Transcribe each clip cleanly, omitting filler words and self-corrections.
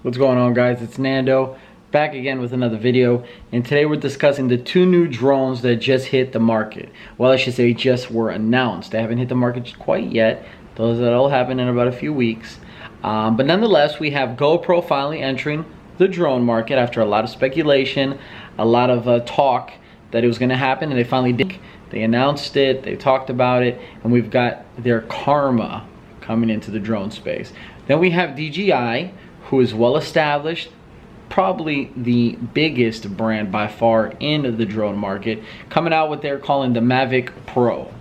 What's going on, guys? It's Nando back again with another video, and today we're discussing the two new drones that just hit the market. Well, I should say just were announced. They haven't hit the market quite yet. Those that'll happen in about a few weeks. But nonetheless, we have GoPro finally entering the drone market after a lot of speculation, a lot of talk that it was going to happen, and they finally did. They announced it, they talked about it, and we've got their Karma coming into the drone space. Then we have DJI, who is well established, probably the biggest brand by far in the drone market, coming out with they're calling the Mavic Pro.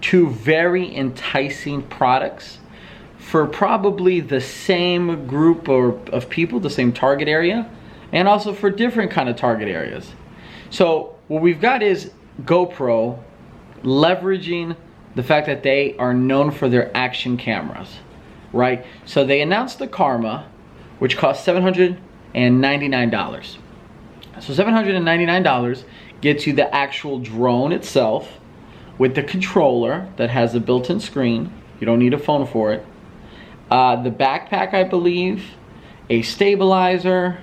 Two very enticing products for probably the same group of people, the same target area, and also for different kind of target areas. So what we've got is GoPro leveraging the fact that they are known for their action cameras, right? So they announced the Karma, which costs $799. So $799 gets you the actual drone itself with the controller that has a built-in screen. You don't need a phone for it. The backpack, I believe, a stabilizer,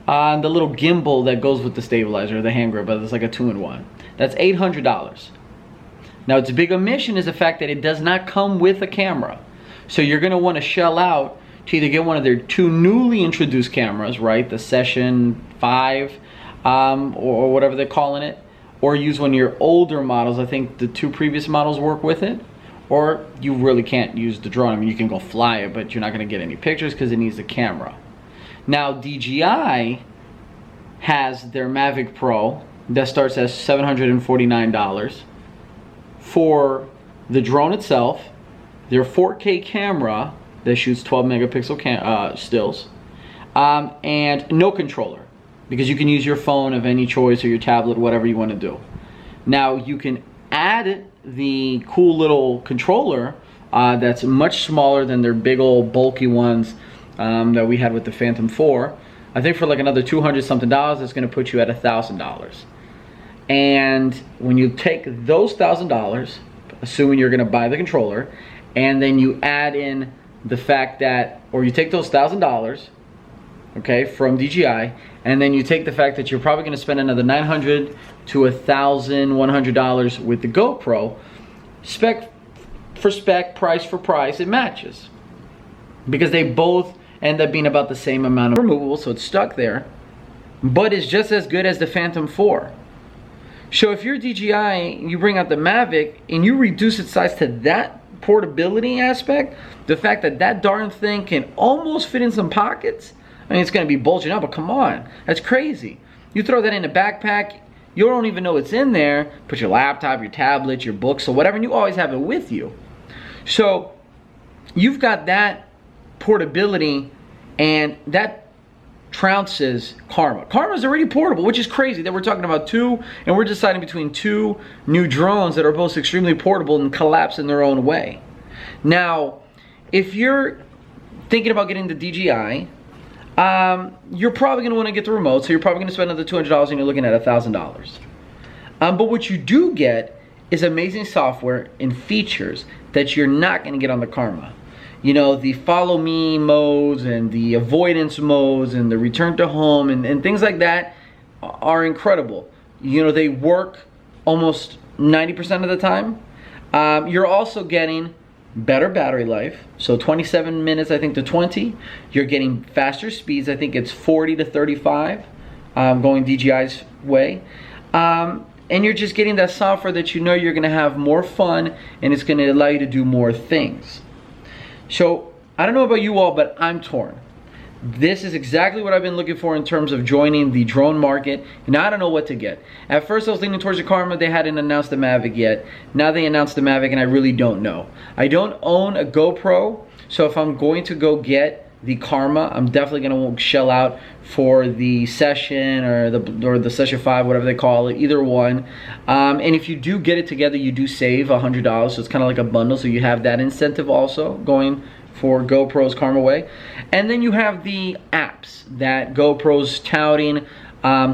and the little gimbal that goes with the stabilizer, the hand grip, but it's like a 2-in-1. That's $800. Now, its big omission is the fact that it does not come with a camera. So you're gonna wanna shell out to either get one of their two newly introduced cameras, right? The Session 5, or whatever they're calling it, or use one of your older models. I think the two previous models work with it, or you really can't use the drone. I mean, you can go fly it, but you're not gonna get any pictures because it needs a camera. Now, DJI has their Mavic Pro that starts at $749 for the drone itself, their 4K camera that shoots 12 megapixel stills, and no controller, because you can use your phone of any choice or your tablet, whatever you want to do. Now you can add the cool little controller that's much smaller than their big old bulky ones that we had with the Phantom 4. I think for like another $200 something, it's going to put you at $1,000. And when you take those $1,000, assuming you're going to buy the controller, and then you add in the fact that, or you take those $1,000, okay, from DJI, and then you take the fact that you're probably going to spend another $900 to $1,100 with the GoPro, spec for spec, price for price, it matches, because they both end up being about the same amount of removable, so it's stuck there, but it's just as good as the Phantom 4. So if you're DJI, you bring out the Mavic and you reduce its size to that portability aspect, the fact that that darn thing can almost fit in some pockets, I mean, it's going to be bulging up, but come on, that's crazy. You throw that in a backpack, you don't even know it's in there. Put your laptop, your tablet, your books, or whatever, and you always have it with you. So you've got that portability, and that trounces Karma. Karma's already portable, which is crazy that we're talking about two, and we're deciding between two new drones that are both extremely portable and collapse in their own way. Now, if you're thinking about getting the DJI, you're probably going to want to get the remote, so you're probably going to spend another $200 and you're looking at $1,000. But what you do get is amazing software and features that you're not going to get on the Karma. You know, the follow me modes and the avoidance modes and the return to home and things like that are incredible. You know, they work almost 90% of the time. You're also getting better battery life, so 27 minutes I think to 20. You're getting faster speeds, I think it's 40 to 35 going DJI's way. And you're just getting that software that you know you're going to have more fun, and it's going to allow you to do more things. So I don't know about you all, but I'm torn. This is exactly what I've been looking for in terms of joining the drone market, and I don't know what to get. At first I was leaning towards the Karma. They hadn't announced the Mavic yet. Now they announced the Mavic, and I really don't know. I don't own a GoPro, so if I'm going to go get the Karma, I'm definitely going to shell out for the Session or the Session 5, whatever they call it, either one. And if you do get it together, you do save $100, so it's kind of like a bundle, so you have that incentive also going for GoPro's Karma way. And then you have the apps that GoPro's touting,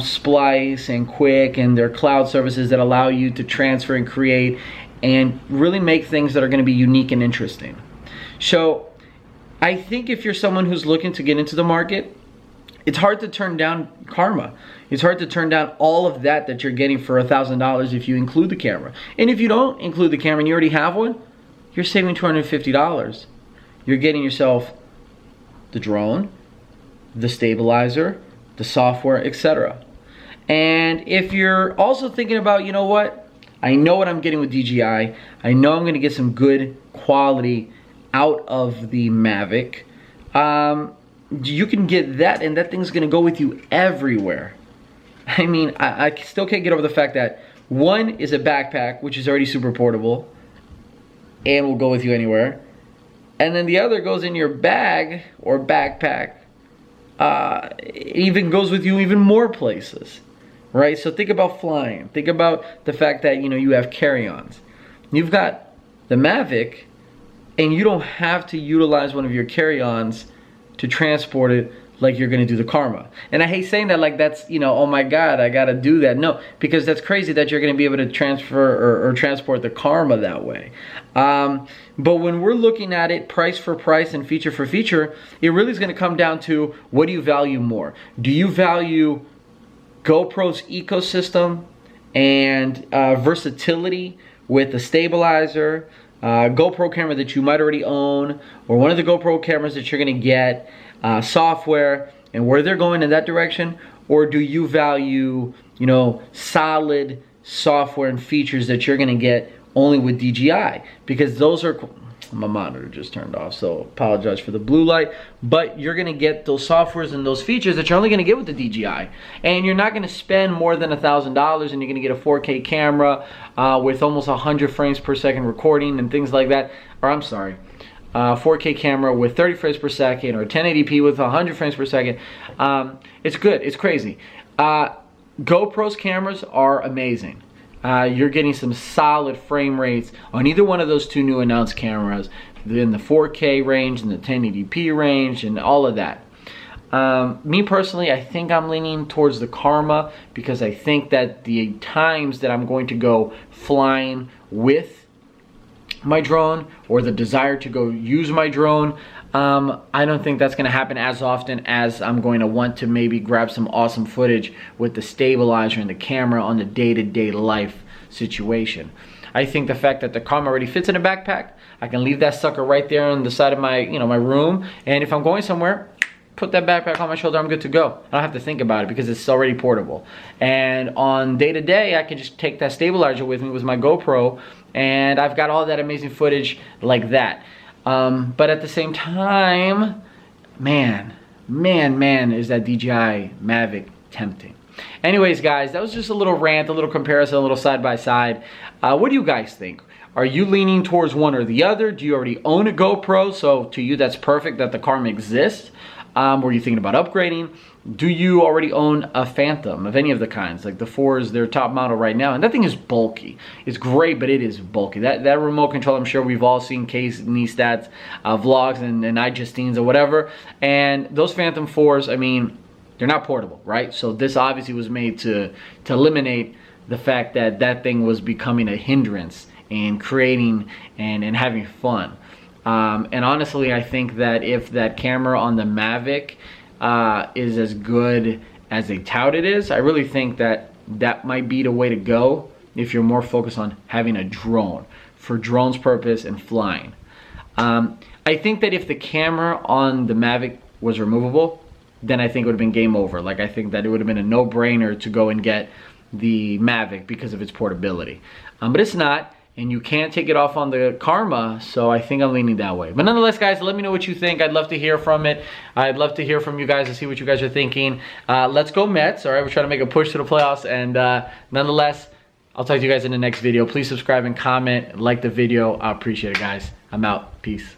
Splice and Quick, and their cloud services that allow you to transfer and create and really make things that are going to be unique and interesting. So I think if you're someone who's looking to get into the market, it's hard to turn down Karma. It's hard to turn down all of that you're getting for $1,000 if you include the camera. And if you don't include the camera and you already have one, you're saving $250. You're getting yourself the drone, the stabilizer, the software, etc. And if you're also thinking about, you know what, I know what I'm getting with DJI. I know I'm gonna get some good quality out of the Mavic. You can get that, and that thing's gonna go with you everywhere. I mean, I still can't get over the fact that one is a backpack, which is already super portable and will go with you anywhere. And then the other goes in your bag or backpack. It even goes with you even more places, right? So think about flying. Think about the fact that, you know, you have carry-ons. You've got the Mavic, and you don't have to utilize one of your carry-ons to transport it like you're gonna do the Karma. And I hate saying that like that's, you know, oh my God, I gotta do that. No, because that's crazy that you're gonna be able to transfer or transport the Karma that way. But when we're looking at it price for price and feature for feature, it really is gonna come down to what do you value more? Do you value GoPro's ecosystem and versatility with the stabilizer, GoPro camera that you might already own, or one of the GoPro cameras that you're gonna get, software, and where they're going in that direction? Or do you value, you know, solid software and features that you're gonna get only with DJI? Because those are, my monitor just turned off, so apologize for the blue light, but you're gonna get those softwares and those features that you're only gonna get with the DJI. And you're not gonna spend more than $1,000, and you're gonna get a 4K camera with almost 100 frames per second recording and things like that. Or I'm sorry, 4K camera with 30 frames per second, or 1080p with 100 frames per second. It's good, it's crazy. GoPro's cameras are amazing. You're getting some solid frame rates on either one of those two new announced cameras, in the 4K range and the 1080p range and all of that. Me personally, I think I'm leaning towards the Karma, because I think that the times that I'm going to go flying with my drone, or the desire to go use my drone, I don't think that's going to happen as often as I'm going to want to maybe grab some awesome footage with the stabilizer and the camera on the day-to-day life situation. I think the fact that the Karma already fits in a backpack, I can leave that sucker right there on the side of my, you know, my room, and if I'm going somewhere, put that backpack on my shoulder, I'm good to go. I don't have to think about it because it's already portable. And on day-to-day, I can just take that stabilizer with me with my GoPro, and I've got all that amazing footage like that. But at the same time, man, is that DJI Mavic tempting. Anyways, guys, that was just a little rant, a little comparison, a little side-by-side. What do you guys think? Are you leaning towards one or the other? Do you already own a GoPro? So to you, that's perfect that the Karma exists. Were you thinking about upgrading? Do you already own a Phantom of any of the kinds? Like the 4 is their top model right now, and that thing is bulky. It's great, but it is bulky. That remote control, I'm sure we've all seen Case Neistat's vlogs and iJustine's or whatever. And those Phantom 4s, I mean, they're not portable, right? So this obviously was made to eliminate the fact that that thing was becoming a hindrance in creating and having fun. And honestly, I think that if that camera on the Mavic is as good as they tout it is, I really think that that might be the way to go if you're more focused on having a drone for drone's purpose and flying. I think that if the camera on the Mavic was removable, then I think it would have been game over. Like, I think that it would have been a no-brainer to go and get the Mavic because of its portability. But it's not. And you can't take it off on the Karma, so I think I'm leaning that way. But nonetheless, guys, let me know what you think. I'd love to hear from it. I'd love to hear from you guys and see what you guys are thinking. Let's go Mets, all right? We're trying to make a push to the playoffs. And nonetheless, I'll talk to you guys in the next video. Please subscribe and comment, like the video. I appreciate it, guys. I'm out. Peace.